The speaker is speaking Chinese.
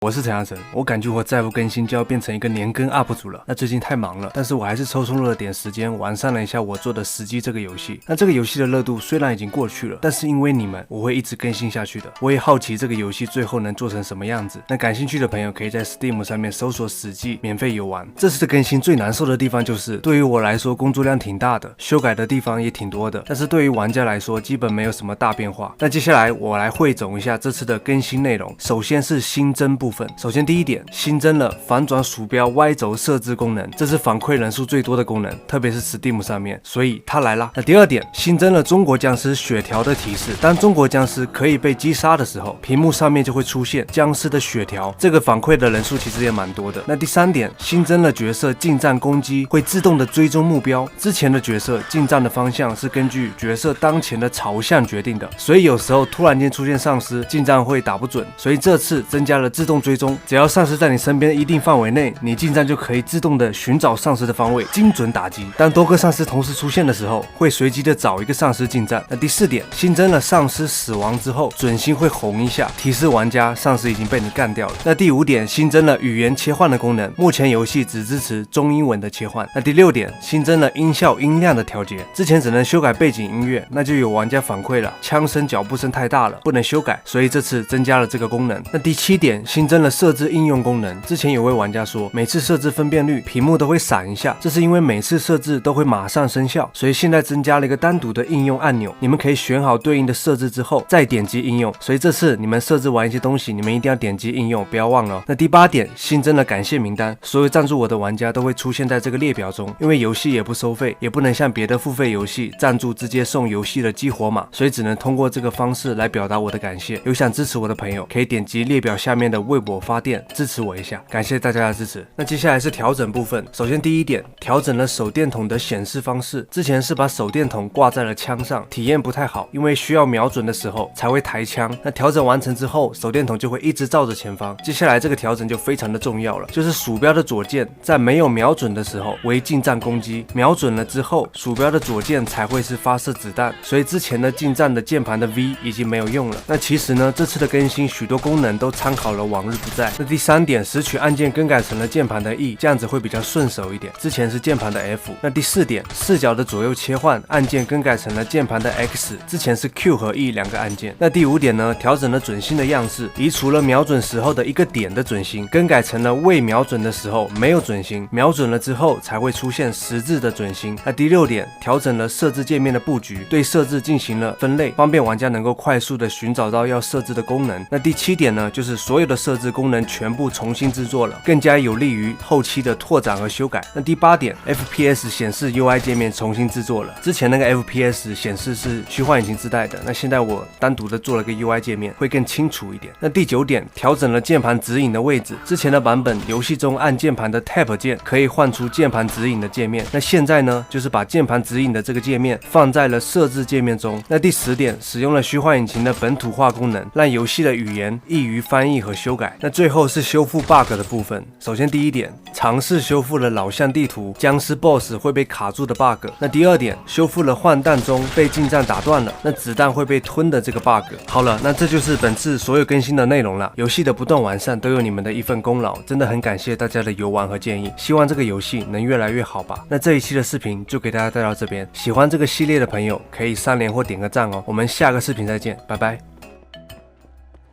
我是陈嘉诚，我感觉我再不更新就要变成一个年更 UP 主了。那最近太忙了，但是我还是抽出了点时间完善了一下我做的实际这个游戏。那这个游戏的热度虽然已经过去了，但是因为你们，我会一直更新下去的。我也好奇这个游戏最后能做成什么样子。那感兴趣的朋友可以在 Steam 上面搜索史记免费游玩。这次的更新最难受的地方就是，对于我来说工作量挺大的，修改的地方也挺多的，但是对于玩家来说基本没有什么大变化。那接下来我来汇总一下这次的更新内容。首先是新增部分，首先第一点。新增了反转鼠标 Y 轴设置功能，这是反馈人数最多的功能，特别是 Steam 上面，所以它来啦。那第二点，新增了中国僵尸血条的提示，当中国僵尸可以被击杀的时候，屏幕上面就会出现僵尸的血条，这个反馈的人数其实也蛮多的。那第三点，新增了角色近战攻击会自动的追踪目标，之前的角色近战的方向是根据角色当前的朝向决定的，所以有时候突然间出现丧尸，近战会打不准，所以这次增加了自动追踪，只要丧尸在你身边一定范围内，你近战就可以自动的寻找丧尸的方位，精准打击。当多个丧尸同时出现的时候，会随机的找一个丧尸近战。那第四点，新增了丧尸死亡之后准星会红一下，提示玩家丧尸已经被你干掉了。那第五点，新增了语言切换的功能，目前游戏只支持中英文的切换。那第六点，新增了音效音量的调节，之前只能修改背景音乐，那就有玩家反馈了，枪声脚步声太大了，不能修改，所以这次增加了这个功能。那第七点，新增了设置应用功能，之前有位玩家说，每次设置分辨率，屏幕都会闪一下，这是因为每次设置都会马上生效，所以现在增加了一个单独的应用按钮，你们可以选好对应的设置之后，再点击应用。所以这次你们设置完一些东西，你们一定要点击应用，不要忘了哦。那第八点，新增了感谢名单，所有赞助我的玩家都会出现在这个列表中，因为游戏也不收费，也不能像别的付费游戏赞助直接送游戏的激活码，所以只能通过这个方式来表达我的感谢。有想支持我的朋友，可以点击列表下面的为我发电，支持我一下，感谢大家的支持。那接下来是调整部分，首先第一点，调整了手电筒的显示方式，之前是把手电筒挂在了枪上，体验不太好，因为需要瞄准的时候才会抬枪。那调整完成之后，手电筒就会一直照着前方。接下来这个调整就非常的重要了，就是鼠标的左键在没有瞄准的时候为近战攻击，瞄准了之后，鼠标的左键才会是发射子弹，所以之前的近战的键盘的 V 已经没有用了。那其实呢，这次的更新许多功能都参考了往日不再。那第三点，拾取按键更改成了键盘的 E， 这样子会比较顺手一点，之前是键盘的 F。那第四点，视角的左右切换按键更改成了键盘的 X， 之前是 Q 和 E 两个按键。那第五点呢，调整了准星的样式，移除了瞄准时候的一个点的准星，更改成了未瞄准的时候没有准星，瞄准了之后才会出现十字的准星。那第六点，调整了设置界面的布局，对设置进行了分类，方便玩家能够快速的寻找到要设置的功能。那第七点呢，就是所有的设置功能全部重新制作了，更加有利于后期的拓展和修改。那第八点 ，FPS 显示 UI 界面重新制作了，之前那个 FPS 显示是虚幻引擎自带的，那现在我单独的做了个 UI 界面，会更清楚一点。那第九点，调整了键盘指引的位置，之前的版本游戏中按键盘的 Tab 键可以换出键盘指引的界面，那现在呢，就是把键盘指引的这个界面放在了设置界面中。那第10点，使用了虚幻引擎的本土化功能，让游戏的语言易于翻译和修改。那最后是修复 bug 的部分，首先第一点，尝试修复了老巷地图僵尸 BOSS 会被卡住的 bug。那第二点，修复了换弹中被近战打断了，那子弹会被吞的这个 bug。好了，那这就是本次所有更新的内容了。游戏的不断完善都有你们的一份功劳，真的很感谢大家的游玩和建议，希望这个游戏能越来越好吧。那这一期的视频就给大家带到这边，喜欢这个系列的朋友可以3连或点个赞哦。我们下个视频再见，拜拜。